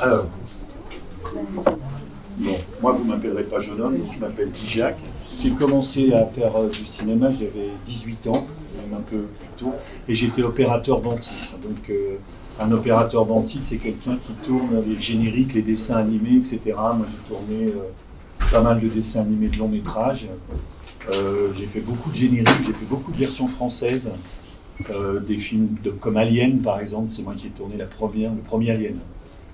Alors, bon, moi vous ne m'appellerez pas jeune homme, je m'appelle Guy Jacques. J'ai commencé à faire du cinéma, j'avais 18 ans, même un peu plus tôt, et j'étais opérateur dentiste. Donc un opérateur dentiste, c'est quelqu'un qui tourne les génériques, les dessins animés, etc. Moi j'ai tourné pas mal de dessins animés de long métrage. J'ai fait beaucoup de génériques, j'ai fait beaucoup de versions françaises, des films comme Alien par exemple, c'est moi qui ai tourné le premier Alien.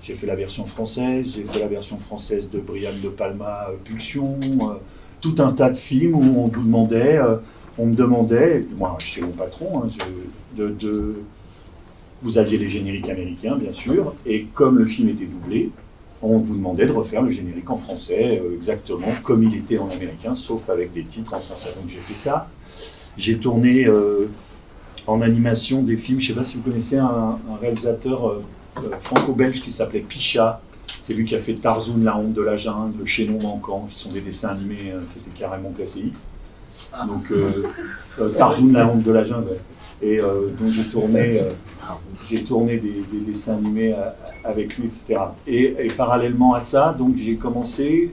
J'ai fait la version française, j'ai fait la version française de Brian De Palma, Pulsion, tout un tas de films où on me demandait, moi chez mon patron, vous aviez les génériques américains bien sûr, et comme le film était doublé, on vous demandait de refaire le générique en français, exactement comme il était en américain, sauf avec des titres en français. Donc j'ai fait ça. J'ai tourné en animation des films, je ne sais pas si vous connaissez un réalisateur franco-belge qui s'appelait Picha. C'est lui qui a fait Tarzoun, la honte de la jungle, Le chaînon manquant, qui sont des dessins animés qui étaient carrément classés X. Donc Tarzoun, la honte de la jungle. Et donc j'ai tourné des dessins animés avec lui, etc. Et parallèlement à ça, donc j'ai commencé,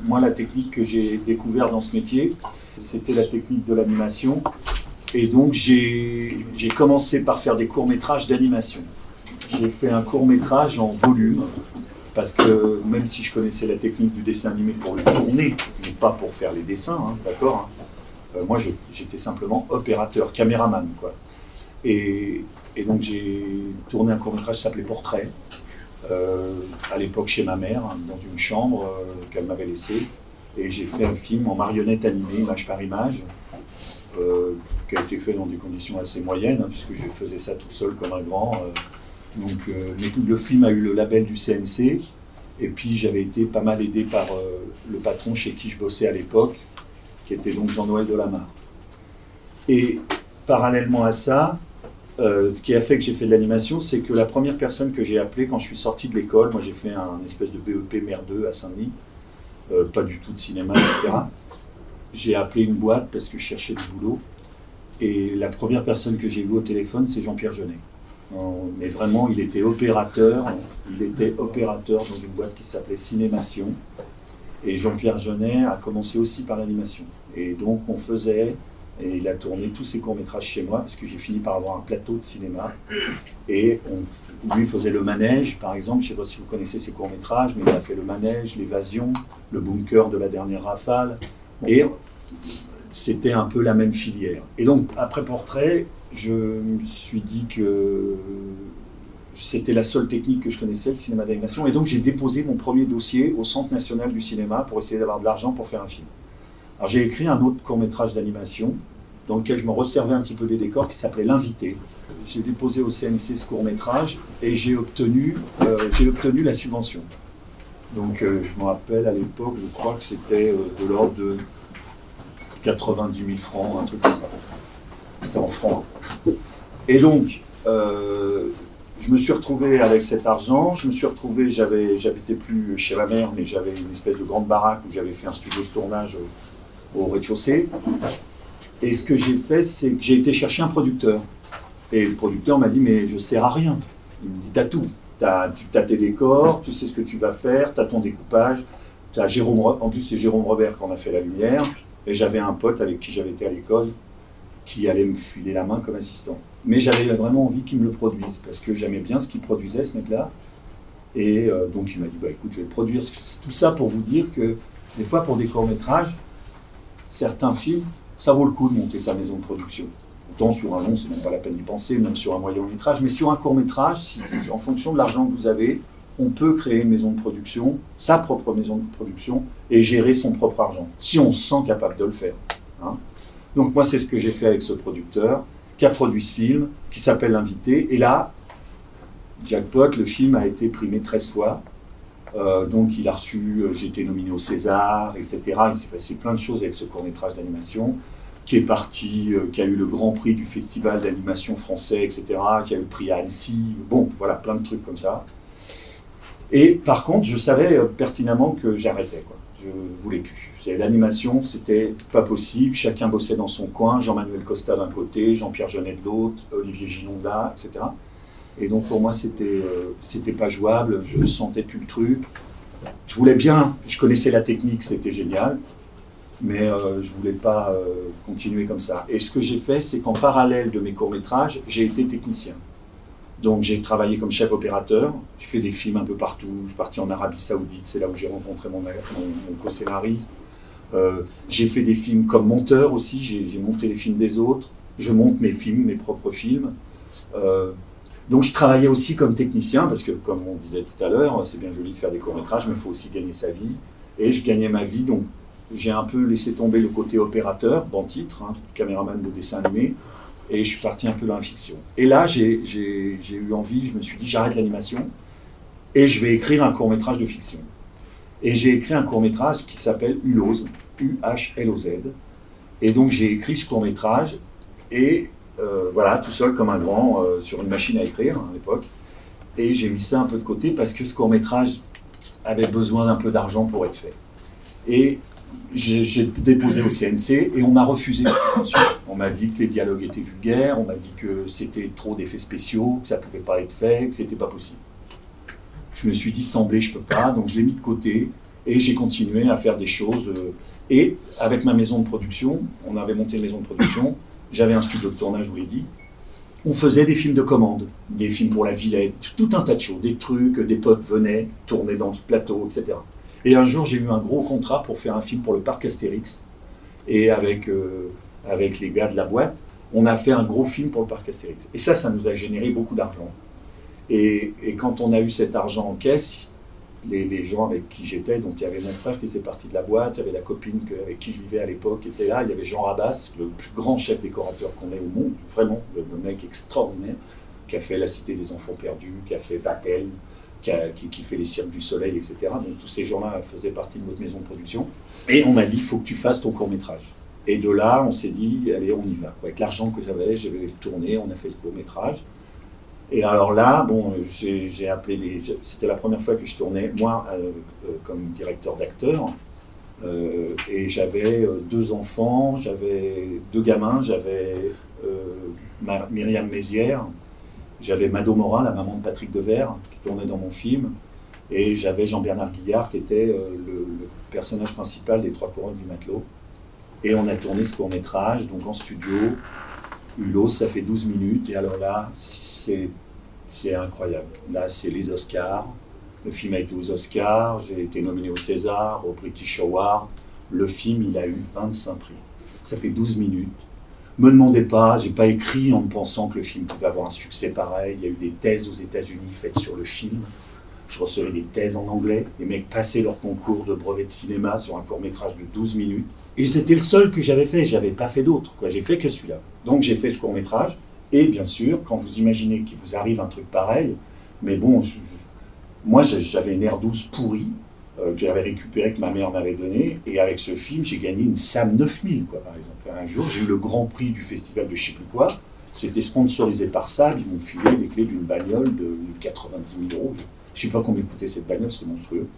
moi la technique que j'ai découverte dans ce métier, c'était la technique de l'animation. Et donc j'ai commencé par faire des courts-métrages d'animation. J'ai fait un court-métrage en volume, parce que même si je connaissais la technique du dessin animé pour le tourner, mais pas pour faire les dessins, hein, d'accord, moi j'étais simplement opérateur, caméraman, quoi. Et donc j'ai tourné un court-métrage qui s'appelait Portrait, à l'époque chez ma mère, hein, dans une chambre qu'elle m'avait laissée. Et j'ai fait un film en marionnette animée, image par image, qui a été fait dans des conditions assez moyennes, hein, puisque je faisais ça tout seul comme un grand. Donc le film a eu le label du CNC, et puis j'avais été pas mal aidé par le patron chez qui je bossais à l'époque, qui était donc Jean-Noël Delamarre. Et parallèlement à ça, ce qui a fait que j'ai fait de l'animation, c'est que la première personne que j'ai appelée quand je suis sorti de l'école, moi j'ai fait un espèce de BEP merdeux à Saint-Denis, pas du tout de cinéma, etc. J'ai appelé une boîte parce que je cherchais du boulot, et la première personne que j'ai eue au téléphone, c'est Jean-Pierre Jeunet. Mais vraiment, il était opérateur dans une boîte qui s'appelait Cinémation. Et Jean-Pierre Jeunet a commencé aussi par l'animation. Et donc et il a tourné tous ses courts-métrages chez moi, parce que j'ai fini par avoir un plateau de cinéma. Et lui faisait le manège, par exemple, je ne sais pas si vous connaissez ses courts-métrages, mais il a fait le manège, l'évasion, le bunker de la dernière rafale. Et c'était un peu la même filière. Et donc, après Portrait, je me suis dit que c'était la seule technique que je connaissais, le cinéma d'animation. Et donc, j'ai déposé mon premier dossier au Centre national du cinéma pour essayer d'avoir de l'argent pour faire un film. Alors, j'ai écrit un autre court-métrage d'animation dans lequel je me resservais un petit peu des décors qui s'appelait L'Invité. J'ai déposé au CNC ce court-métrage et j'ai obtenu la subvention. Donc, je me rappelle à l'époque, je crois que c'était de l'ordre de 90 000 francs, un truc comme ça. C'était en francs. Et donc, je me suis retrouvé avec cet argent. J'habitais plus chez ma mère, mais j'avais une espèce de grande baraque où j'avais fait un studio de tournage au rez-de-chaussée. Et ce que j'ai fait, c'est que j'ai été chercher un producteur. Et le producteur m'a dit, mais je ne sers à rien. Il me dit, t'as tout. T'as tes décors, tu sais ce que tu vas faire, t'as ton découpage. En plus, c'est Jérôme Robert qui en a fait la lumière. Et j'avais un pote avec qui j'avais été à l'école qui allait me filer la main comme assistant. Mais j'avais vraiment envie qu'il me le produise, parce que j'aimais bien ce qu'il produisait, ce mec-là. Et donc il m'a dit, bah, écoute, je vais le produire. Tout ça pour vous dire que, des fois, pour des courts-métrages, certains films, ça vaut le coup de monter sa maison de production. Autant sur un long, c'est même pas la peine d'y penser, même sur un moyen-métrage. Mais sur un court-métrage, en fonction de l'argent que vous avez, on peut créer une maison de production, sa propre maison de production, et gérer son propre argent, si on se sent capable de le faire. Hein. Donc moi, c'est ce que j'ai fait avec ce producteur, qui a produit ce film, qui s'appelle L'Invité. Et là, jackpot, le film a été primé 13 fois. Donc il a reçu, j'ai été nominé au César, etc. Il s'est passé plein de choses avec ce court-métrage d'animation, qui est parti, qui a eu le grand prix du festival d'animation français, etc., qui a eu le prix à Annecy. Bon, voilà, plein de trucs comme ça. Et par contre, je savais pertinemment que j'arrêtais, quoi. Je ne voulais plus. L'animation, c'était pas possible. Chacun bossait dans son coin. Jean-Manuel Costa d'un côté, Jean-Pierre Jeunet de l'autre, Olivier Ginonda, etc. Et donc pour moi, c'était pas jouable, je ne sentais plus le truc. Je voulais bien, je connaissais la technique, c'était génial, mais je voulais pas continuer comme ça. Et ce que j'ai fait, c'est qu'en parallèle de mes courts-métrages, j'ai été technicien. Donc j'ai travaillé comme chef opérateur, j'ai fait des films un peu partout, je suis parti en Arabie Saoudite, c'est là où j'ai rencontré mon co-scénariste. J'ai fait des films comme monteur aussi, j'ai monté les films des autres, je monte mes films, mes propres films. Donc je travaillais aussi comme technicien, parce que comme on disait tout à l'heure, c'est bien joli de faire des courts-métrages, mais il faut aussi gagner sa vie. Et je gagnais ma vie, donc j'ai un peu laissé tomber le côté opérateur, bon titre, hein, caméraman de dessin animé, et je suis parti un peu dans la fiction. Et là, j'ai eu envie, je me suis dit, j'arrête l'animation, et je vais écrire un court-métrage de fiction. Et j'ai écrit un court-métrage qui s'appelle Hulose, U-H-L-O-Z. Et donc j'ai écrit ce court-métrage, et voilà, tout seul comme un grand, sur une machine à écrire à l'époque. Et j'ai mis ça un peu de côté parce que ce court-métrage avait besoin d'un peu d'argent pour être fait. Et j'ai déposé au CNC et on m'a refusé. On m'a dit que les dialogues étaient vulgaires, on m'a dit que c'était trop d'effets spéciaux, que ça ne pouvait pas être fait, que c'était pas possible. Je me suis dit, semblé, je peux pas, donc je l'ai mis de côté et j'ai continué à faire des choses. Et avec ma maison de production, on avait monté une maison de production, j'avais un studio de tournage, je vous l'ai dit, on faisait des films de commande, des films pour la Villette, tout un tas de choses, des trucs, des potes venaient, tournaient dans le plateau, etc. Et un jour, j'ai eu un gros contrat pour faire un film pour le parc Astérix. Et avec les gars de la boîte, on a fait un gros film pour le parc Astérix. Et ça nous a généré beaucoup d'argent. Et quand on a eu cet argent en caisse, les gens avec qui j'étais, donc il y avait mon frère qui faisait partie de la boîte, il y avait la copine avec qui je vivais à l'époque qui était là, il y avait Jean Rabas, le plus grand chef décorateur qu'on ait au monde, vraiment, le mec extraordinaire, qui a fait La Cité des Enfants Perdus, qui a fait Vatel, qui fait les Cirques du Soleil, etc. Donc tous ces gens-là faisaient partie de notre maison de production. Et on m'a dit, il faut que tu fasses ton court-métrage. Et de là, on s'est dit, allez, on y va. Avec l'argent que j'avais le tourné, on a fait le court-métrage. Et alors là, bon, j'ai appelé c'était la première fois que je tournais, moi, comme directeur d'acteur. Et j'avais 2 enfants, j'avais 2 gamins, j'avais Myriam Mézières, j'avais Mado Morin, la maman de Patrick Devers, qui tournait dans mon film, et j'avais Jean-Bernard Guillard, qui était le personnage principal des 3 couronnes du matelot. Et on a tourné ce court-métrage, donc en studio. Hulose, ça fait 12 minutes, et alors là, c'est incroyable. Là, c'est les Oscars. Le film a été aux Oscars, j'ai été nominé au César, au British Award. Le film, il a eu 25 prix. Ça fait 12 minutes. Me demandez pas, j'ai pas écrit en pensant que le film pouvait avoir un succès pareil. Il y a eu des thèses aux États-Unis faites sur le film. Je recevais des thèses en anglais. Les mecs passaient leur concours de brevet de cinéma sur un court-métrage de 12 minutes. Et c'était le seul que j'avais fait. J'avais pas fait d'autres. J'ai fait que celui-là. Donc j'ai fait ce court-métrage. Et bien sûr, quand vous imaginez qu'il vous arrive un truc pareil, mais bon, moi j'avais une air douce pourrie que j'avais récupérée, que ma mère m'avait donnée. Et avec ce film, j'ai gagné une SAM 9000, quoi, par exemple. Un jour, j'ai eu le grand prix du festival de je sais plus quoi. C'était sponsorisé par Saab. Ils m'ont filé les clés d'une bagnole de 90 000 €. Je ne sais pas combien coûtait cette bagnole, c'était monstrueux,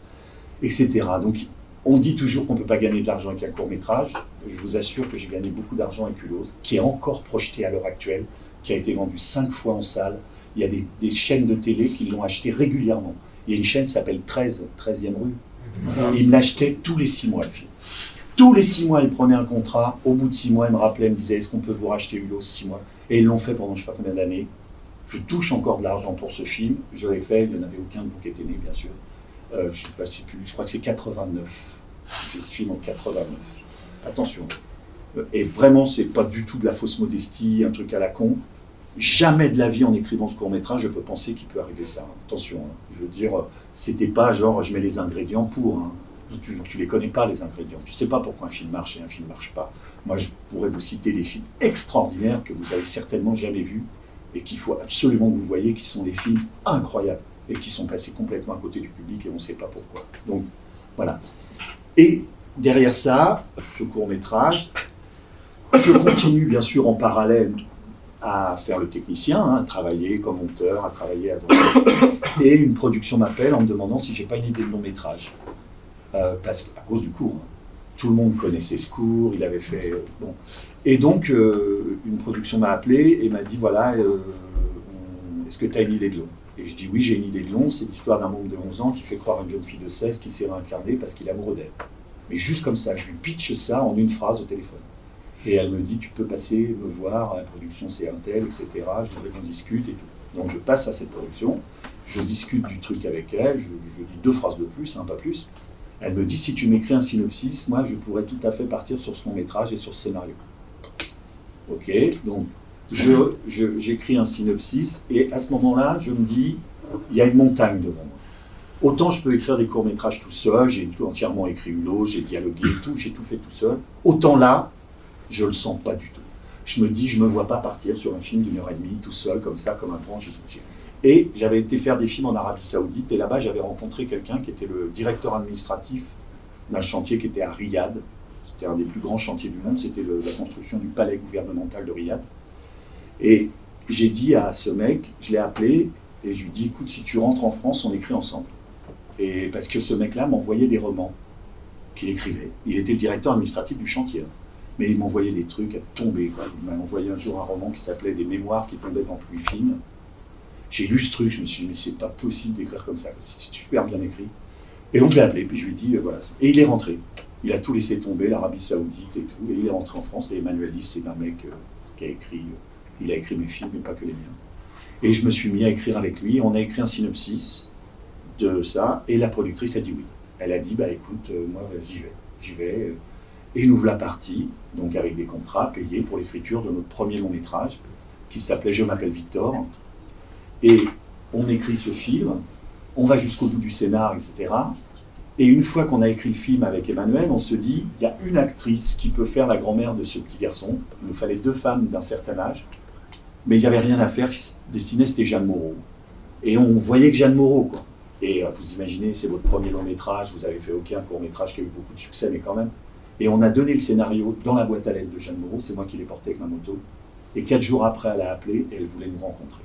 etc. Donc, on dit toujours qu'on ne peut pas gagner de l'argent avec un court-métrage. Je vous assure que j'ai gagné beaucoup d'argent avec Hulose, qui est encore projeté à l'heure actuelle, qui a été vendu 5 fois en salle. Il y a des chaînes de télé qui l'ont acheté régulièrement. Il y a une chaîne qui s'appelle 13e rue. Ils l'achetaient tous les 6 mois, le film. Tous les 6 mois, ils prenaient un contrat. Au bout de 6 mois, ils me rappelaient, ils me disaient, est-ce qu'on peut vous racheter Hulose 6 mois? Et ils l'ont fait pendant je ne sais pas combien d'années. Je touche encore de l'argent pour ce film. Je l'ai fait, il n'y en avait aucun de vous qui était né, bien sûr. Je crois que c'est 89. J'ai fait ce film en 89. Attention. Et vraiment, c'est pas du tout de la fausse modestie, un truc à la con. Jamais de la vie, en écrivant ce court-métrage, je peux penser qu'il peut arriver ça. Attention, hein. Je veux dire, c'était pas genre, je mets les ingrédients pour. Hein. Tu les connais pas, les ingrédients. Tu sais pas pourquoi un film marche et un film marche pas. Moi, je pourrais vous citer des films extraordinaires que vous avez certainement jamais vus et qu'il faut absolument que vous voyez, qui sont des films incroyables et qui sont passés complètement à côté du public et on ne sait pas pourquoi. Donc, voilà. Et derrière ça, ce court-métrage, je continue bien sûr en parallèle à faire le technicien, hein, à travailler comme monteur, à travailler à droite. Et une production m'appelle en me demandant si j'ai pas une idée de long-métrage. Parce qu'à cause du cours, hein. Tout le monde connaissait ce cours, il avait fait... bon. Et donc, une production m'a appelé et m'a dit, voilà, est-ce est-ce que tu as une idée de long? Et je dis oui, j'ai une idée de long, c'est l'histoire d'un môme de 11 ans qui fait croire à une jeune fille de 16 qui s'est réincarnée parce qu'il est amoureux d'elle. Mais juste comme ça, je lui pitch ça en une phrase au téléphone. Et elle me dit, tu peux passer me voir, la production c'est un tel, etc. Je voudrais qu'on discute et tout. Donc je passe à cette production, je discute du truc avec elle, je dis 2 phrases de plus, pas plus. Elle me dit, si tu m'écris un synopsis, moi je pourrais tout à fait partir sur ce long métrage et sur ce scénario. Ok, donc j'écris un synopsis et à ce moment-là, je me dis, il y a une montagne devant moi. Autant je peux écrire des courts-métrages tout seul, j'ai entièrement écrit Hulot, j'ai dialogué et tout, j'ai tout fait tout seul. Autant là, je ne le sens pas du tout. Je me dis, je ne me vois pas partir sur un film d'1h30 tout seul, comme ça, comme un grand. Et j'avais été faire des films en Arabie Saoudite, et là-bas, j'avais rencontré quelqu'un qui était le directeur administratif d'un chantier qui était à Riyad. C'était un des plus grands chantiers du monde, c'était la construction du palais gouvernemental de Riyad. Et j'ai dit à ce mec, je l'ai appelé, et je lui ai dit, écoute, si tu rentres en France, on écrit ensemble. Et parce que ce mec-là m'envoyait des romans qu'il écrivait. Il était le directeur administratif du chantier. Mais il m'envoyait des trucs à tomber, quoi. Il m'a envoyé un jour un roman qui s'appelait Des mémoires qui tombaient en pluie fine. J'ai lu ce truc, je me suis dit, mais c'est pas possible d'écrire comme ça. C'est super bien écrit. Et donc je l'ai appelé, puis je lui ai dit, voilà. Et il est rentré. Il a tout laissé tomber, l'Arabie Saoudite et tout. Et il est rentré en France. Et Emmanuel Lis, c'est un mec qui a écrit, il a écrit mes films, mais pas que les miens. Et je me suis mis à écrire avec lui. On a écrit un synopsis de ça. Et la productrice a dit oui. Elle a dit, bah écoute, moi j'y vais. Et nous voilà partis, donc avec des contrats payés pour l'écriture de notre premier long métrage, qui s'appelait Je m'appelle Victor. Et on écrit ce film, on va jusqu'au bout du scénar, etc. Et une fois qu'on a écrit le film avec Emmanuel, on se dit, il y a une actrice qui peut faire la grand-mère de ce petit garçon. Il nous fallait 2 femmes d'un certain âge, mais il n'y avait rien à faire. Dessiné, c'était Jeanne Moreau. Et on voyait que Jeanne Moreau, quoi. Et vous imaginez, c'est votre premier long métrage, vous avez fait aucun court métrage qui a eu beaucoup de succès, mais quand même. Et on a donné le scénario dans la boîte à lettres de Jeanne Moreau, c'est moi qui l'ai porté avec ma moto. Et 4 jours après, elle a appelé et elle voulait nous rencontrer.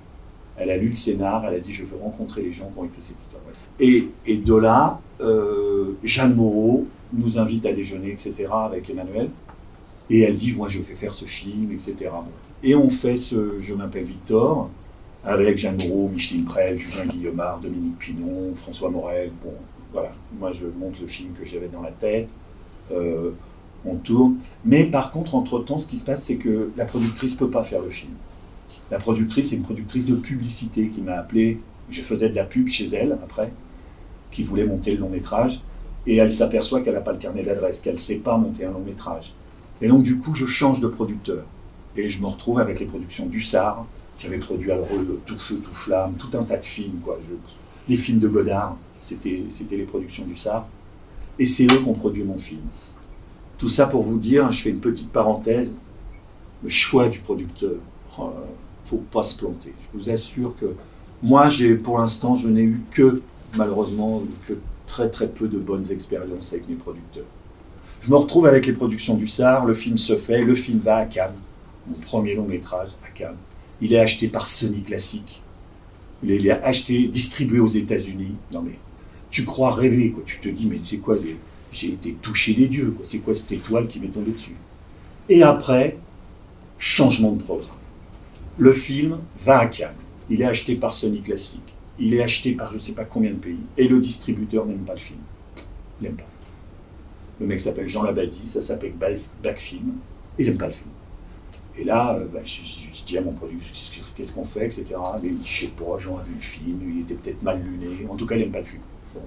Elle a lu le scénar, elle a dit, je veux rencontrer les gens qui ont écrit cette histoire. Et de là, Jeanne Moreau nous invite à déjeuner, etc., avec Emmanuel. Et elle dit, moi, je vais faire ce film, etc. Et on fait ce Je m'appelle Victor, avec Jeanne Moreau, Micheline Prel, Julien Guillemard, Dominique Pinon, François Morel. Bon, voilà, moi, je monte le film que j'avais dans la tête. On tourne. Mais par contre, entre-temps, ce qui se passe, c'est que la productrice ne peut pas faire le film. La productrice, c'est une productrice de publicité qui m'a appelé. Je faisais de la pub chez elle, après, qui voulait monter le long métrage. Et elle s'aperçoit qu'elle n'a pas le carnet d'adresse, qu'elle ne sait pas monter un long métrage. Et donc, du coup, je change de producteur. Et je me retrouve avec les productions d'Hussard. J'avais produit alors Tout Feu, Tout Flamme, tout un tas de films, quoi. Les films de Godard, c'était les productions d'Hussard. Et c'est eux qui ont produit mon film. Tout ça pour vous dire, je fais une petite parenthèse, le choix du producteur, il ne faut pas se planter. Je vous assure que moi, pour l'instant, je n'ai eu que, malheureusement, que très très peu de bonnes expériences avec mes producteurs. Je me retrouve avec les productions d'Hussard, le film se fait, le film va à Cannes, mon premier long métrage à Cannes. Il est acheté par Sony Classic. Il est acheté, distribué aux États-Unis. Non mais, tu crois rêver, quoi. Tu te dis, mais c'est quoi, j'ai été touché des dieux, quoi. C'est quoi cette étoile qui m'est tombée dessus? Et après, changement de programme. Le film va à Cannes. Il est acheté par Sony Classic. Il est acheté par je ne sais pas combien de pays. Et le distributeur n'aime pas le film. Il n'aime pas. Le mec s'appelle Jean Labadie, ça s'appelle Back Film. Il n'aime pas le film. Et là, je dis à mon producteur, qu'est-ce qu'on fait, etc. Mais il dit, je sais pas, Jean a vu le film, il était peut-être mal luné. En tout cas, il n'aime pas le film. Bon.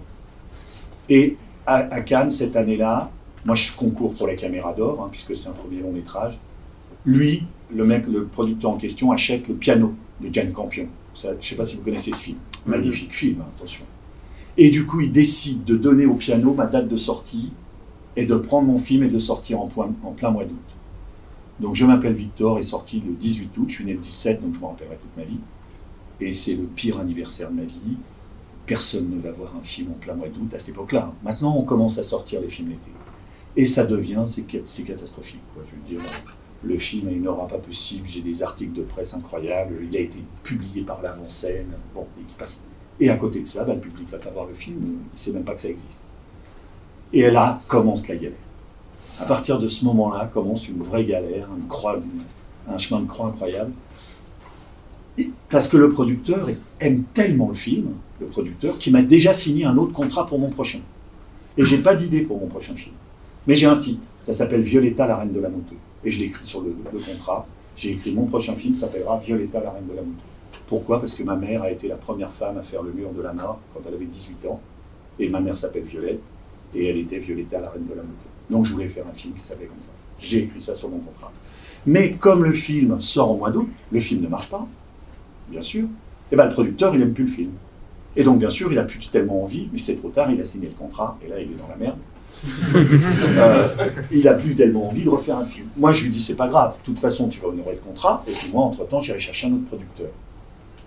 Et à Cannes, cette année-là, moi je concours pour la Caméra d'Or, puisque c'est un premier long métrage. Lui, le producteur en question, achète le piano de Jane Campion. Ça, je ne sais pas si vous connaissez ce film. Magnifique film, attention. Et du coup, il décide de donner au piano ma date de sortie et de prendre mon film et de sortir en plein mois d'août. Donc Je m'appelle Victor est sorti le 18 août, je suis né le 17, donc je m'en rappellerai toute ma vie. Et c'est le pire anniversaire de ma vie. Personne ne va voir un film en plein mois d'août à cette époque-là. Maintenant, on commence à sortir les films l'été. Et ça devient, c'est catastrophique, quoi. Je veux dire, le film a une aura pas possible, j'ai des articles de presse incroyables, il a été publié par l'avant-scène, bon, et qui passe. Et à côté de ça, le public ne va pas voir le film, il ne sait même pas que ça existe. Et là commence la galère. À partir de ce moment-là, commence une vraie galère, un chemin de croix incroyable. Parce que le producteur aime tellement le film, le producteur, qu'il m'a déjà signé un autre contrat pour mon prochain. Et j'ai pas d'idée pour mon prochain film. Mais j'ai un titre, ça s'appelle Violetta, la reine de la moto. Et je l'ai écrit sur le contrat. J'ai écrit mon prochain film s'appellera Violetta, la reine de la moto. Pourquoi? Parce que ma mère a été la première femme à faire le mur de la mort quand elle avait 18 ans. Et ma mère s'appelle Violette, et elle était Violetta, la reine de la moto. Donc je voulais faire un film qui s'appelait comme ça. J'ai écrit ça sur mon contrat. Mais comme le film sort au mois d'août, le film ne marche pas, bien sûr, et ben le producteur, il n'aime plus le film. Et donc, bien sûr, il n'a plus tellement envie, mais c'est trop tard, il a signé le contrat, et là, il est dans la merde. Il n'a plus tellement envie de refaire un film. Moi, je lui dis, c'est pas grave, de toute façon, tu vas honorer le contrat, et puis moi, entre-temps, j'irai chercher un autre producteur.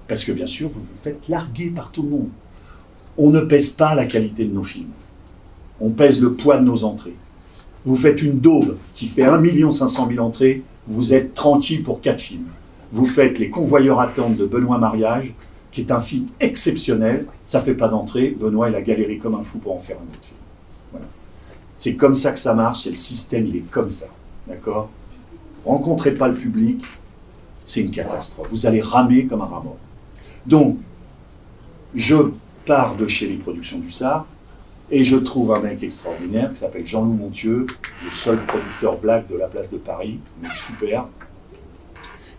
Parce que, bien sûr, vous vous faites larguer par tout le monde. On ne pèse pas la qualité de nos films. On pèse le poids de nos entrées. Vous faites une daube qui fait 1 500 000 entrées, vous êtes tranquille pour 4 films. Vous faites Les Convoyeurs attendent de Benoît Mariage, qui est un film exceptionnel, ça ne fait pas d'entrée, Benoît il a galéré comme un fou pour en faire un autre film. Voilà. C'est comme ça que ça marche, c'est le système, il est comme ça. D'accord? Rencontrez pas le public, c'est une catastrophe. Vous allez ramer comme un rat mort. Donc, je pars de chez les productions du Sar, et je trouve un mec extraordinaire qui s'appelle Jean-Loup Montieu, le seul producteur black de la place de Paris, mais super.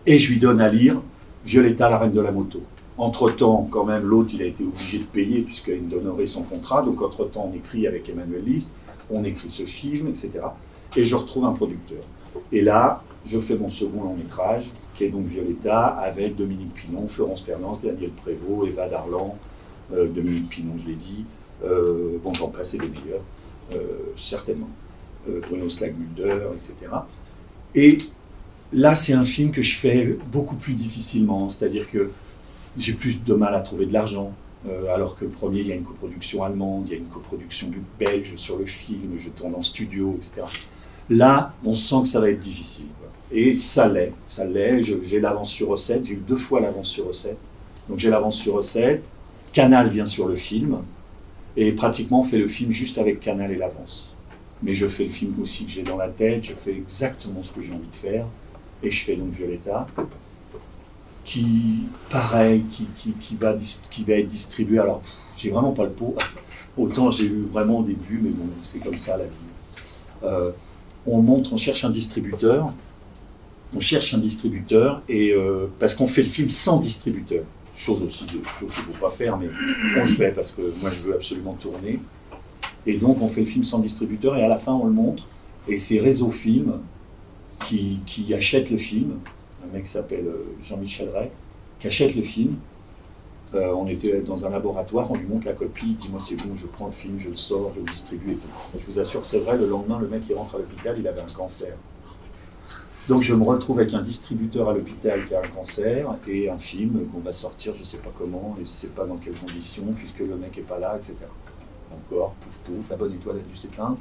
Et je lui donne à lire Violetta, la reine de la moto. Entre-temps, quand même, l'autre, il a été obligé de payer puisqu'il me donnerait son contrat. Donc, entre-temps, on écrit avec Emmanuel List, on écrit ce film, etc. Et je retrouve un producteur. Et là, je fais mon second long-métrage, qui est donc Violetta, avec Dominique Pinon, Florence Pernance, Daniel Prévost, Eva Darlan, Dominique Pinon, je l'ai dit. Bon, j'en passe, c'est les meilleurs, certainement. Bruno Slagmulder, etc. Et là, c'est un film que je fais beaucoup plus difficilement, c'est-à-dire que j'ai plus de mal à trouver de l'argent, alors que le premier, il y a une coproduction allemande, il y a une coproduction belge sur le film, je tourne en studio, etc. Là, on sent que ça va être difficile, quoi. Et ça l'est, j'ai l'avance sur recette, j'ai eu 2 fois l'avance sur recette, donc j'ai l'avance sur recette, Canal vient sur le film, et pratiquement on fait le film juste avec Canal et l'avance. Mais je fais le film aussi que j'ai dans la tête, je fais exactement ce que j'ai envie de faire, et je fais donc Violetta, qui, pareil, qui va être distribué. Alors, j'ai vraiment pas le pot. Autant j'ai eu vraiment au début, mais bon, c'est comme ça la vie. On cherche un distributeur. On cherche un distributeur, et parce qu'on fait le film sans distributeur. Chose qu'il ne faut pas faire, mais on le fait parce que moi je veux absolument tourner. Et donc on fait le film sans distributeur, et à la fin on le montre. Et c'est Réseau Film qui achète le film. Un mec qui s'appelle Jean-Michel Ray, qui achète le film. On était dans un laboratoire, on lui montre la copie, il dit moi c'est bon, je prends le film, je le sors, je le distribue et tout. Je vous assure que c'est vrai, le lendemain le mec il rentre à l'hôpital, il avait un cancer. Donc je me retrouve avec un distributeur à l'hôpital qui a un cancer, et un film qu'on va sortir, je ne sais pas comment, et je ne sais pas dans quelles conditions, puisque le mec n'est pas là, etc. Encore, pouf pouf, la bonne étoile a dû s'éteindre.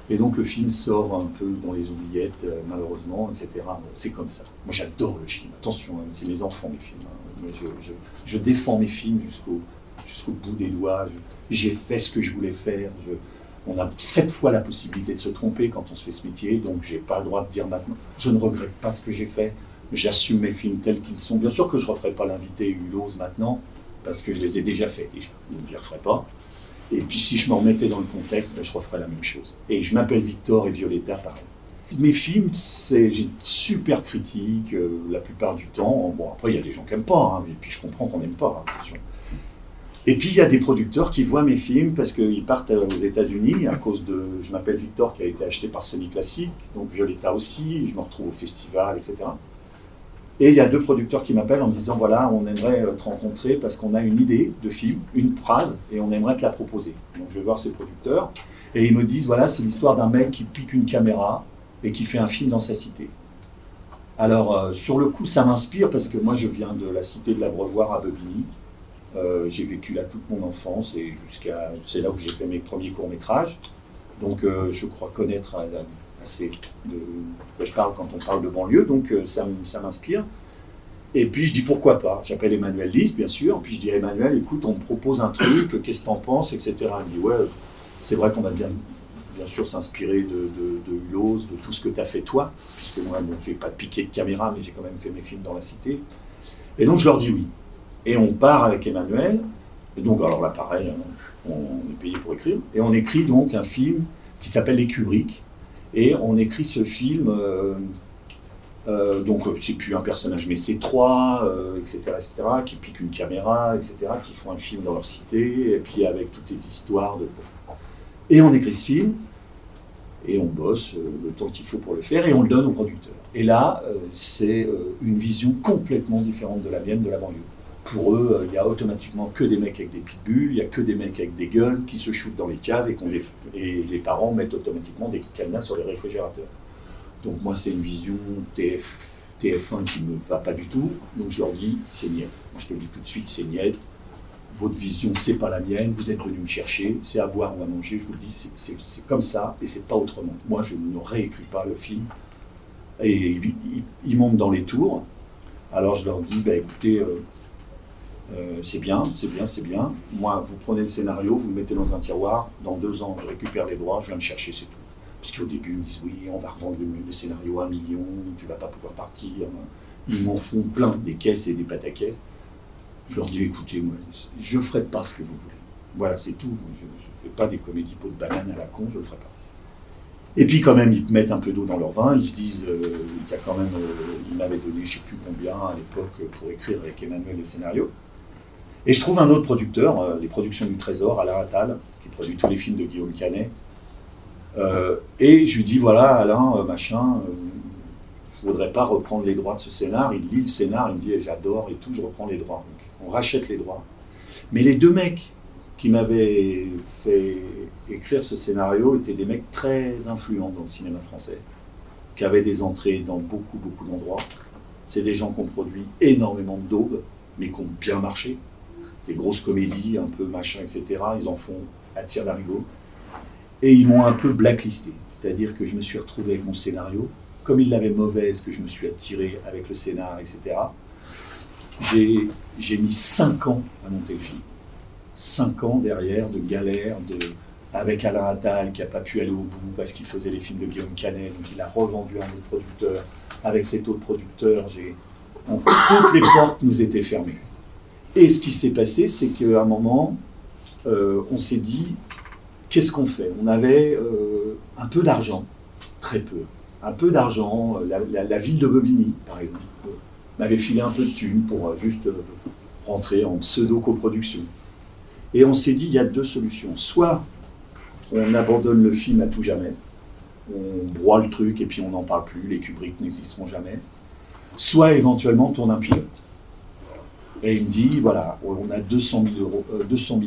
Et donc le film sort un peu dans les oubliettes, malheureusement, etc. Bon, c'est comme ça. Moi j'adore le film, attention, hein, c'est mes enfants mes films. Hein. Moi, je défends mes films jusqu'au bout des doigts. J'ai fait ce que je voulais faire. On a 7 fois la possibilité de se tromper quand on se fait ce métier, donc j'ai pas le droit de dire maintenant. Je ne regrette pas ce que j'ai fait. J'assume mes films tels qu'ils sont. Bien sûr que je ne referai pas l'invité Hulose maintenant, parce que je les ai déjà faits déjà. Donc je ne les referai pas. Et puis si je me remettais dans le contexte, ben, je referais la même chose. Et je m'appelle Victor et Violetta, pareil. Mes films, j'ai une super critique la plupart du temps. Bon, après, il y a des gens qui n'aiment pas, hein, et puis je comprends qu'on n'aime pas, hein, attention. Et puis il y a des producteurs qui voient mes films parce qu'ils partent aux États-Unis à cause de. Je m'appelle Victor, qui a été acheté par Semi Classique, donc Violetta aussi, je me retrouve au festival, etc. Et il y a 2 producteurs qui m'appellent en me disant voilà, on aimerait te rencontrer parce qu'on a une idée de film, une phrase, et on aimerait te la proposer. Donc je vais voir ces producteurs, et ils me disent voilà, c'est l'histoire d'un mec qui pique une caméra et qui fait un film dans sa cité. Alors sur le coup, ça m'inspire parce que moi je viens de la cité de l'Abreuvoir à Bobigny. J'ai vécu là toute mon enfance, et c'est là où j'ai fait mes premiers courts-métrages. Donc je crois connaître assez de quoi je parle quand on parle de banlieue, donc ça m'inspire. Et puis je dis pourquoi pas. J'appelle Emmanuel List, bien sûr, puis je dis à Emmanuel, écoute, on me propose un truc, qu'est-ce que t'en penses, etc. Il me dit ouais, c'est vrai qu'on va bien sûr s'inspirer de Hulose, de tout ce que t'as fait toi, puisque moi, bon, j'ai pas piqué de caméra, mais j'ai quand même fait mes films dans la cité. Et donc je leur dis oui. Et on part avec Emmanuel, et donc alors là pareil, on est payé pour écrire, et on écrit donc un film qui s'appelle Les Kubrick, et on écrit ce film, donc c'est plus un personnage, mais c'est trois, etc., qui piquent une caméra, etc., qui font un film dans leur cité, et puis avec toutes les histoires de... Et on écrit ce film, et on bosse le temps qu'il faut pour le faire, et on le donne au producteur. Et là, c'est une vision complètement différente de la mienne, de la banlieue. Pour eux, il n'y a automatiquement que des mecs avec des pitbulls, il n'y a que des mecs avec des guns qui se shootent dans les caves et les parents mettent automatiquement des cadenas sur les réfrigérateurs. Donc moi, c'est une vision TF1 qui ne me va pas du tout. Donc je leur dis, c'est niette. Moi, je te le dis tout de suite, c'est niette. Votre vision, c'est pas la mienne. Vous êtes venu me chercher. C'est à boire ou à manger. Je vous le dis, c'est comme ça et c'est pas autrement. Moi, je ne réécris pas le film. Et ils montent dans les tours. Alors je leur dis, bah, écoutez... c'est bien. Moi, vous prenez le scénario, vous le mettez dans un tiroir. Dans 2 ans, je récupère les droits, je viens le chercher, c'est tout. Parce qu'au début, ils me disent, oui, on va revendre le scénario à 1 million, tu ne vas pas pouvoir partir. Ils m'en font plein, des caisses et des pâtes à caisses. Je leur dis, écoutez, moi, je ne ferai pas ce que vous voulez. Voilà, c'est tout. Je ne fais pas des comédies peau de banane à la con, je ne le ferai pas. Et puis quand même, ils mettent un peu d'eau dans leur vin, ils se disent qu'il y a quand même, ils m'avaient donné je ne sais plus combien à l'époque pour écrire avec Emmanuel le scénario. Et je trouve un autre producteur, les Productions du Trésor, Alain Attal, qui produit tous les films de Guillaume Canet. Et je lui dis, voilà, Alain, machin, je ne voudrais pas reprendre les droits de ce scénar. Il lit le scénar, il me dit, j'adore et tout, je reprends les droits. Donc, on rachète les droits. Mais les 2 mecs qui m'avaient fait écrire ce scénario étaient des mecs très influents dans le cinéma français, qui avaient des entrées dans beaucoup d'endroits. C'est des gens qui ont produit énormément de daubes, mais qui ont bien marché. Des grosses comédies, un peu machin, etc. Ils en font à tir d'arigot. Et ils m'ont un peu blacklisté. C'est-à-dire que je me suis retrouvé avec mon scénario. Comme il l'avait mauvaise, que je me suis attiré avec le scénar, etc. J'ai mis 5 ans à monter le film. 5 ans derrière de galère, avec Alain Attal qui n'a pas pu aller au bout parce qu'il faisait les films de Guillaume Canet, donc il a revendu à un autre producteur. Avec cet autre producteur, toutes les portes nous étaient fermées. Et ce qui s'est passé, c'est qu'à un moment, on s'est dit, qu'est-ce qu'on fait? On avait un peu d'argent, très peu. Un peu d'argent, la ville de Bobigny, par exemple, m'avait filé un peu de thunes pour juste rentrer en pseudo-coproduction. Et on s'est dit, il y a 2 solutions. Soit on abandonne le film à tout jamais, on broie le truc et puis on n'en parle plus, les Kubrick n'existeront jamais. Soit éventuellement on tourne un pilote. Et il me dit, voilà, on a 200 000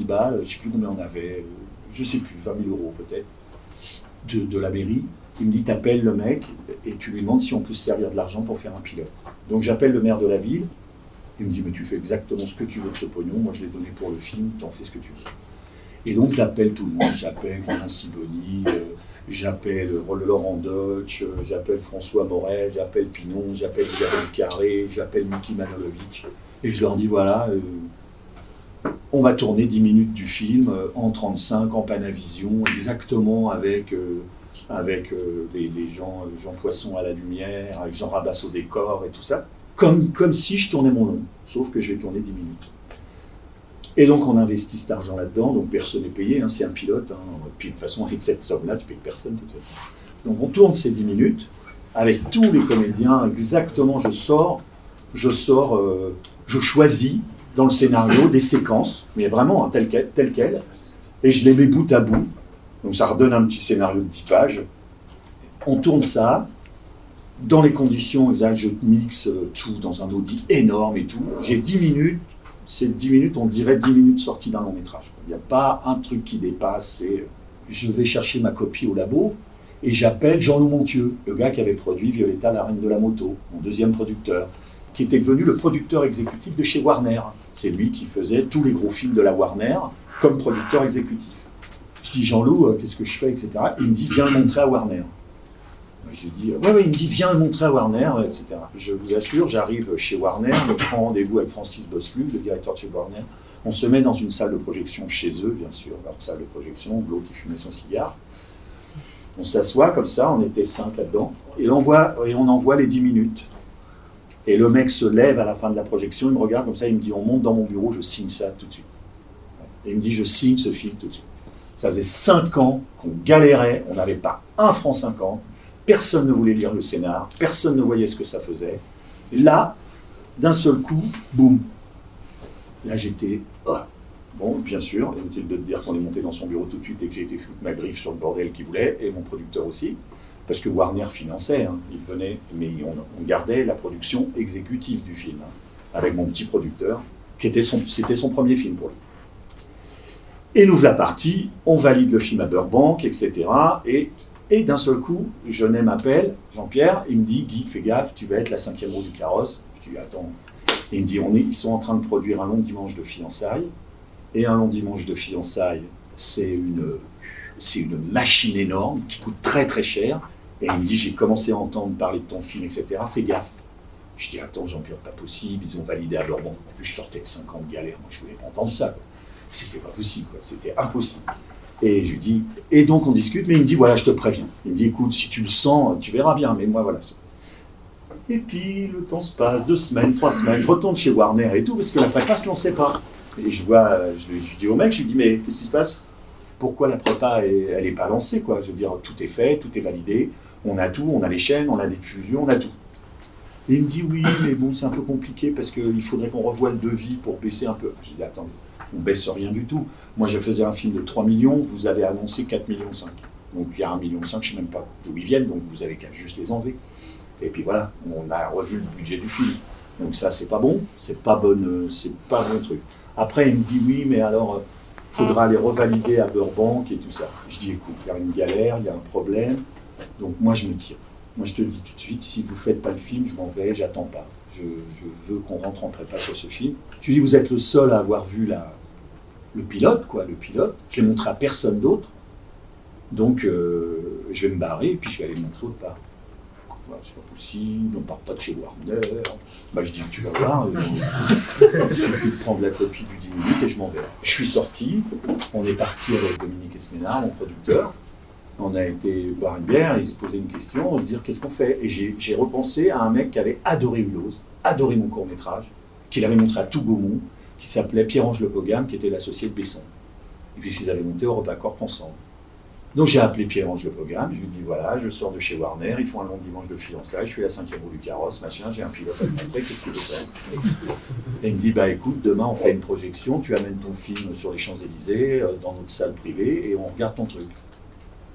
balles, je ne sais plus combien on avait, je ne sais plus, 20 000 euros peut-être, de la mairie. Il me dit, t'appelles le mec et tu lui demandes si on peut se servir de l'argent pour faire un pilote. Donc j'appelle le maire de la ville, il me dit, mais tu fais exactement ce que tu veux de ce pognon, moi je l'ai donné pour le film, t'en fais ce que tu veux. Et donc j'appelle tout le monde, j'appelle Roland Sibony, j'appelle Laurent Deutsch, j'appelle François Morel, j'appelle Pinon, j'appelle Isabelle Carré, j'appelle Miki Manojlovic. Et je leur dis, voilà, on va tourner 10 minutes du film en 35, en Panavision, exactement avec les gens, Jean Poisson à la lumière, avec Jean Rabas au décor et tout ça, comme si je tournais mon long, sauf que je vais tourner 10 minutes. Et donc on investit cet argent là-dedans, donc personne n'est payé, hein, c'est un pilote, hein, puis de toute façon avec cette somme-là, tu payes personne de toute façon. Donc on tourne ces 10 minutes, avec tous les comédiens, exactement, je choisis dans le scénario des séquences, mais vraiment hein, telles quelles, et je les mets bout à bout, donc ça redonne un petit scénario de 10 pages. On tourne ça, dans les conditions, je mixe tout dans un Audi énorme et tout, j'ai 10 minutes, ces 10 minutes, on dirait 10 minutes sorties d'un long métrage. Il n'y a pas un truc qui dépasse, je vais chercher ma copie au labo, et j'appelle Jean-Loup Montieu, le gars qui avait produit Violetta, la reine de la moto, mon 2e producteur, qui était devenu le producteur exécutif de chez Warner. C'est lui qui faisait tous les gros films de la Warner comme producteur exécutif. Je dis, Jean-Loup, qu'est-ce que je fais, etc. Il me dit, viens le montrer à Warner. J'ai dit, ouais, il me dit, viens le montrer à Warner, etc. Je vous assure, j'arrive chez Warner, donc je prends rendez-vous avec Francis Bossflug, le directeur de chez Warner. On se met dans une salle de projection chez eux, bien sûr, leur salle de projection, Blo qui fumait son cigare. On s'assoit comme ça, on était 5 là-dedans, et on envoie les 10 minutes. Et le mec se lève à la fin de la projection, il me regarde comme ça, il me dit, on monte dans mon bureau, je signe ça tout de suite. Et il me dit, je signe ce film tout de suite. Ça faisait 5 ans qu'on galérait, on n'avait pas 1 franc 50, personne ne voulait lire le scénar, personne ne voyait ce que ça faisait. Là, d'un seul coup, boum. Là, j'étais... Oh. Bon, bien sûr, inutile de te dire qu'on est monté dans son bureau tout de suite et que j'ai été foutre ma griffe sur le bordel qu'il voulait, et mon producteur aussi, parce que Warner finançait, hein, il venait, mais on gardait la production exécutive du film, hein, avec mon petit producteur, c'était son premier film pour lui. Et nous voilà partis, on valide le film à Burbank, etc. Et d'un seul coup, Jeunet m'appelle, Jean-Pierre, il me dit, Guy, fais gaffe, tu vas être la 5e roue du carrosse. Je dis, attends. Il me dit, ils sont en train de produire un long dimanche de fiançailles. Et un long dimanche de fiançailles, c'est une machine énorme qui coûte très très cher. Et il me dit, j'ai commencé à entendre parler de ton film, etc. Fais gaffe. Je dis, attends, Jean-Pierre, pas possible, ils ont validé à Burbank. En plus, je sortais de 5 ans de galère, moi je voulais pas entendre ça, quoi. C'était pas possible, quoi. C'était impossible. Et je lui dis, et donc on discute, mais il me dit, voilà, je te préviens. Il me dit, écoute, si tu le sens, tu verras bien, mais moi, voilà. Et puis, le temps se passe, 2 semaines, 3 semaines, je retourne chez Warner et tout, parce que la prépa se lançait pas. Et je dis au mec, je lui dis, mais qu'est-ce qui se passe? Pourquoi la prépa, elle n'est pas lancée, quoi? Je veux dire, tout est fait, tout est validé, on a tout, on a les chaînes, on a des diffusions, on a tout. Et il me dit, oui, mais bon, c'est un peu compliqué, parce qu'il faudrait qu'on revoie le devis pour baisser un peu. Je dis, attendez, on baisse rien du tout. Moi, je faisais un film de 3 millions, vous avez annoncé 4,5 millions. Donc, il y a 1,5 million, je ne sais même pas d'où ils viennent, donc vous avez qu'à juste les enlever. Et puis voilà, on a revu le budget du film. Donc ça, c'est pas bon, c'est pas bon truc. Après, il me dit, oui, mais alors, il faudra les revalider à Burbank et tout ça. Je dis, écoute, il y a une galère, il y a un problème, donc moi, je me tire. Moi, je te le dis tout de suite, si vous ne faites pas le film, je m'en vais, j'attends pas. Je veux qu'on rentre en prépa sur ce film. Je lui dis, vous êtes le seul à avoir vu le pilote, quoi, le pilote. Je l'ai montré à personne d'autre. Donc, je vais me barrer et puis je vais aller le montrer autre part. C'est pas possible, on part pas de chez Warner. Bah, je dis, tu vas voir, il suffit de prendre la copie du 10 minutes et je m'en vais. Je suis sorti, on est parti avec Dominique Esménard, mon producteur. On a été boire une bière, il se posait une question, on se dit, qu'est-ce qu'on fait? Et j'ai repensé à un mec qui avait adoré Hulose, adoré mon court-métrage, qu'il avait montré à tout Gaumont, qui s'appelait Pierre-Ange Le Pogam, qui était l'associé de Besson. Et puis ils avaient monté EuropaCorp ensemble. Donc j'ai appelé Pierre-Ange Le Pogam, je lui dis voilà, je sors de chez Warner, ils font un long dimanche de fiançailles, je suis la 5e roue du carrosse, machin, j'ai un pilote à te montrer, qu'est-ce que tu veux faire? Et il me dit bah écoute, demain on fait une projection, tu amènes ton film sur les Champs-Élysées, dans notre salle privée, et on regarde ton truc.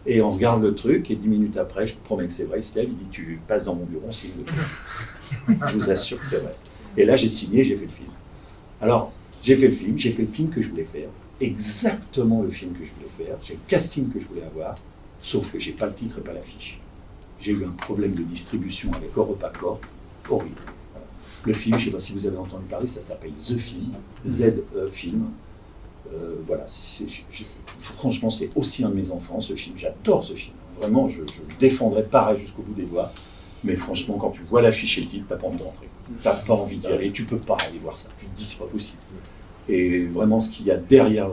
Et on regarde le truc, et 10 minutes après, je te promets que c'est vrai, il se lève, il dit tu passes dans mon bureau, on signe le truc. Je vous assure que c'est vrai. Et là j'ai signé, j'ai fait le film. Alors, j'ai fait le film que je voulais faire. Exactement le film que je voulais faire, j'ai le casting que je voulais avoir, sauf que j'ai pas le titre et pas l'affiche. J'ai eu un problème de distribution avec EuropaCorp, horrible. Voilà. Le film, je ne sais pas si vous avez entendu parler, ça s'appelle The Film, Z-E Film. Voilà, franchement, c'est aussi un de mes enfants, ce film, j'adore ce film. Vraiment, je le défendrai pareil jusqu'au bout des doigts, mais franchement, quand tu vois l'affiche et le titre, tu n'as pas envie de rentrer. Tu n'as pas envie d'y aller, tu ne peux pas aller voir ça. Tu te dis, c'est pas possible. Et vraiment, ce qu'il y a derrière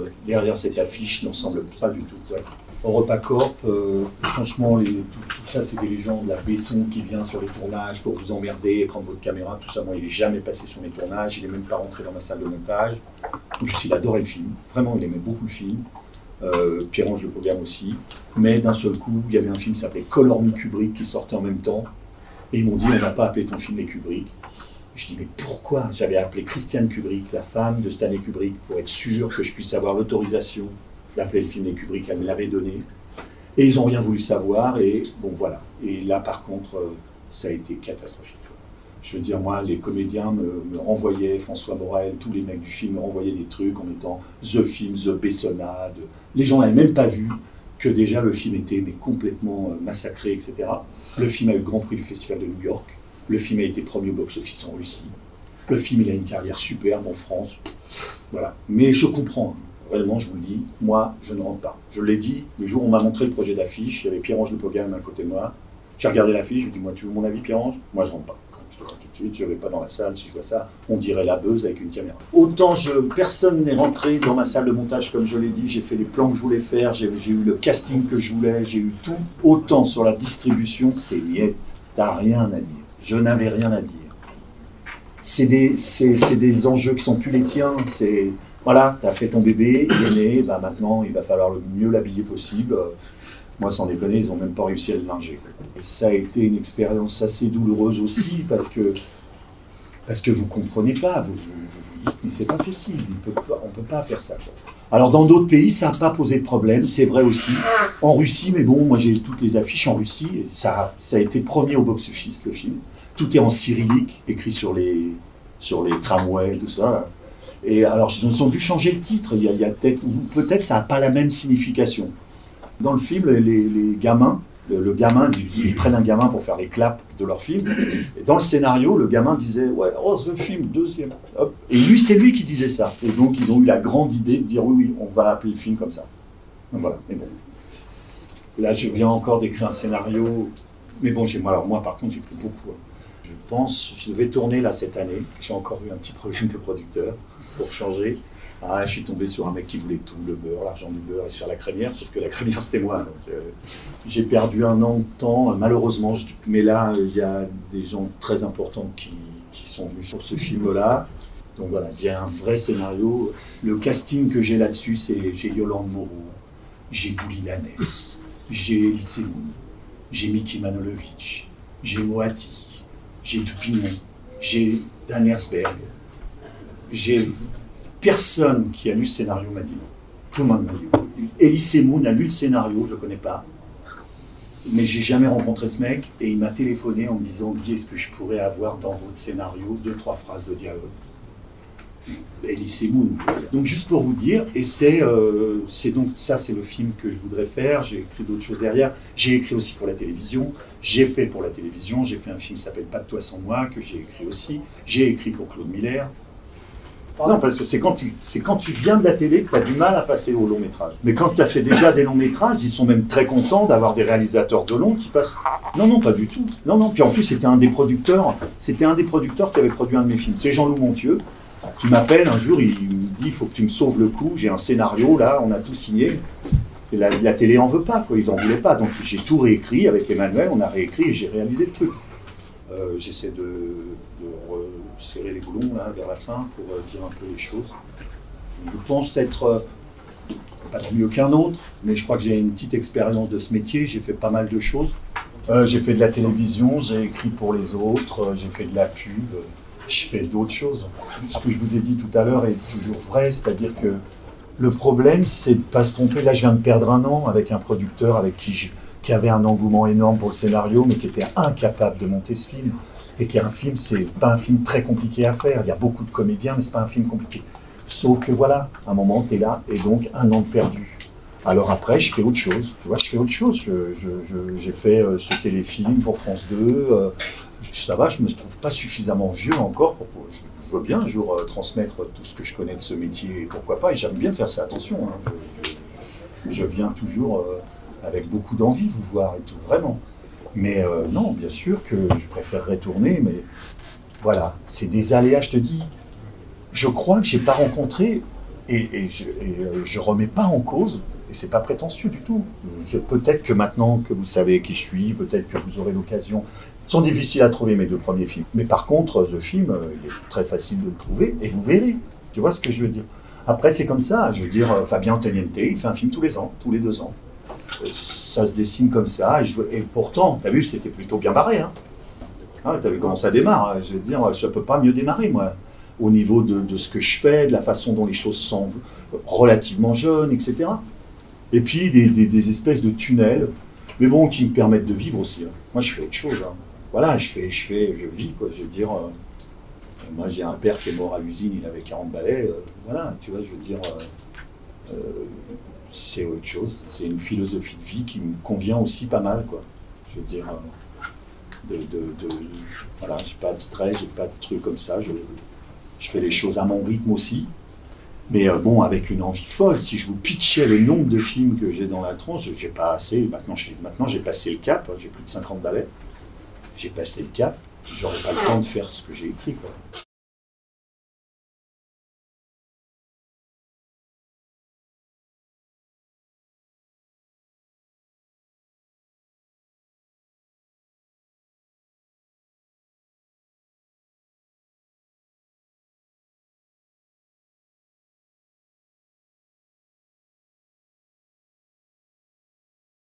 cette affiche ne ressemble pas du tout. Ouais. EuropaCorp, franchement, tout ça, c'est des légendes. La Besson qui vient sur les tournages pour vous emmerder, prendre votre caméra, tout ça. Moi, il n'est jamais passé sur mes tournages, il n'est même pas rentré dans ma salle de montage. En plus, il adorait le film. Vraiment, il aimait beaucoup le film. Pierre-Ange Le Pogam aussi. Mais d'un seul coup, il y avait un film qui s'appelait Color Me Kubrick qui sortait en même temps. Et ils m'ont dit, on n'a pas appelé ton film les Kubrick. Je dis, mais pourquoi? J'avais appelé Christiane Kubrick, la femme de Stanley Kubrick, pour être sûr que je puisse avoir l'autorisation d'appeler le film les Kubrick. Elle me l'avait donné. Et ils n'ont rien voulu savoir. Et bon, voilà. Et là, par contre, ça a été catastrophique. Je veux dire, moi, les comédiens me renvoyaient, François Morel, tous les mecs du film me renvoyaient des trucs en mettant The Film, The Bessonnade. Les gens n'avaient même pas vu que déjà le film était mais complètement massacré, etc. Le film a eu le Grand Prix du Festival de New York. Le film a été premier au box-office en Russie. Le film, il a une carrière superbe en France. Voilà. Mais je comprends, réellement, je vous le dis, moi, je ne rentre pas. Je l'ai dit, le jour où on m'a montré le projet d'affiche, il y avait Pierre-Ange Le Pogam à côté de moi. J'ai regardé l'affiche, je lui ai dit, moi, tu veux mon avis, Pierre-Ange? Moi, je ne rentre pas. Je te le dis tout de suite, je ne vais pas dans la salle. Si je vois ça, on dirait la Beuse avec une caméra. Autant personne n'est rentré dans ma salle de montage, comme je l'ai dit, j'ai fait les plans que je voulais faire, j'ai eu le casting que je voulais, j'ai eu tout. Autant sur la distribution, c'est niette. T'as rien à dire. Je n'avais rien à dire. c'est des enjeux qui sont plus les tiens. Voilà, tu as fait ton bébé, il est né, bah maintenant il va falloir le mieux l'habiller possible. Moi, sans déconner, ils n'ont même pas réussi à le linger. Ça a été une expérience assez douloureuse aussi, parce que vous ne comprenez pas. Vous vous dites, mais c'est pas possible, on ne peut pas faire ça. Alors, dans d'autres pays, ça n'a pas posé de problème, c'est vrai aussi. En Russie, mais bon, moi j'ai toutes les affiches en Russie, ça a été premier au box-office, le film. Tout est en cyrillique, écrit sur les tramways, tout ça, là. Et alors, ils ont dû changer le titre. Il y a peut-être ça n'a pas la même signification. Dans le film, les gamins, le gamin, ils prennent un gamin pour faire les claps de leur film. Et dans le scénario, le gamin disait, ouais, oh, ce film, deuxième. Hop. Et lui, c'est lui qui disait ça. Et donc, ils ont eu la grande idée de dire, oui, on va appeler le film comme ça. Donc, voilà. Mais bon. Là, je viens encore d'écrire un scénario. Mais bon, alors moi, par contre, j'ai pris beaucoup. Je pense, je devais tourner là cette année. J'ai encore eu un petit problème de producteur pour changer. Ah, je suis tombé sur un mec qui voulait tout, le beurre, l'argent du beurre et se faire la crémière, sauf que la crémière c'était moi. Donc j'ai perdu un an de temps, malheureusement. Mais là, il y a des gens très importants qui sont venus sur ce film-là. Donc voilà, j'ai un vrai scénario. Le casting que j'ai là-dessus, j'ai Yolande Moreau, j'ai Bouli Lanès, j'ai Elie Semoun, j'ai Miki Manojlovic, j'ai Moati, j'ai Dupignon, j'ai Dan Herzberg, j'ai... Personne qui a lu le scénario m'a dit non. Tout le monde m'a dit oui. Elie Semoun a lu le scénario, je ne le connais pas. Mais j'ai jamais rencontré ce mec et il m'a téléphoné en me disant Guy, est-ce que je pourrais avoir dans votre scénario 2-3 phrases de dialogue. Elie Semoun. Donc juste pour vous dire, et c'est donc ça, c'est le film que je voudrais faire. J'ai écrit d'autres choses derrière. J'ai écrit aussi pour la télévision. J'ai fait pour la télévision. J'ai fait un film qui s'appelle Pas de toi sans moi que j'ai écrit aussi. J'ai écrit pour Claude Miller. Non, parce que c'est quand tu viens de la télé que tu as du mal à passer au long métrage. Mais quand tu as fait déjà des longs métrages, ils sont même très contents d'avoir des réalisateurs de longs qui passent. Non, non, pas du tout. Non, non. Puis en plus, c'était un des producteurs qui avait produit un de mes films. C'est Jean-Loup Montieux, qui m'appelle un jour, il me dit, il faut que tu me sauves le coup, j'ai un scénario, là, on a tout signé. Et la télé en veut pas, quoi, ils en voulaient pas. Donc j'ai tout réécrit avec Emmanuel, on a réécrit et j'ai réalisé le truc. J'essaie de serrer les boulons là, vers la fin pour dire un peu les choses. Je pense être pas mieux qu'un autre, mais je crois que j'ai une petite expérience de ce métier, j'ai fait pas mal de choses. J'ai fait de la télévision, j'ai écrit pour les autres, j'ai fait de la pub, je fais d'autres choses. Ce que je vous ai dit tout à l'heure est toujours vrai, c'est-à-dire que le problème, c'est de ne pas se tromper. Là, je viens de perdre un an avec un producteur avec qui avait un engouement énorme pour le scénario, mais qui était incapable de monter ce film. Et qui est un film, c'est pas un film très compliqué à faire. Il y a beaucoup de comédiens, mais c'est pas un film compliqué. Sauf que voilà, à un moment, tu es là, et donc un an de perdu. Alors après, je fais autre chose. Tu vois, je fais autre chose. J'ai fait ce téléfilm pour France 2. Ça va, je me trouve pas suffisamment vieux encore. Je veux bien un jour transmettre tout ce que je connais de ce métier. Pourquoi pas, et j'aime bien faire ça, attention. Hein. Je viens toujours avec beaucoup d'envie vous voir et tout, vraiment. Mais non, bien sûr que je préférerais tourner, mais voilà, c'est des aléas, je te dis. Je crois que je n'ai pas rencontré, et je ne remets pas en cause, et c'est pas prétentieux du tout. Peut-être que maintenant que vous savez qui je suis, peut-être que vous aurez l'occasion. Ils sont difficiles à trouver, mes deux premiers films. Mais par contre, The Film, il est très facile de le trouver, et vous verrez. Tu vois ce que je veux dire? Après, c'est comme ça. Je veux dire, Fabien Antoniente, il fait un film tous les ans, tous les 2 ans. Ça se dessine comme ça, et pourtant, tu as vu, c'était plutôt bien barré. Hein. Ah, tu as vu comment ça démarre. Je veux dire, ça ne peut pas mieux démarrer, moi, au niveau de ce que je fais, de la façon dont les choses sont relativement jeunes, etc. Et puis, des espèces de tunnels, mais bon, qui me permettent de vivre aussi. Hein. Moi, je fais autre chose. Hein. Voilà, je vis, quoi. Je veux dire, moi, j'ai un père qui est mort à l'usine, il avait 40 balais. Voilà, tu vois, je veux dire... c'est autre chose, c'est une philosophie de vie qui me convient aussi pas mal, quoi. Je veux dire, voilà, j'ai pas de stress, j'ai pas de trucs comme ça, je fais les choses à mon rythme aussi, mais bon, avec une envie folle. Si je vous pitchais le nombre de films que j'ai dans la tronche, j'ai pas assez, maintenant j'ai passé le cap, j'ai plus de 50 balais, j'ai passé le cap, j'aurais pas le temps de faire ce que j'ai écrit, quoi.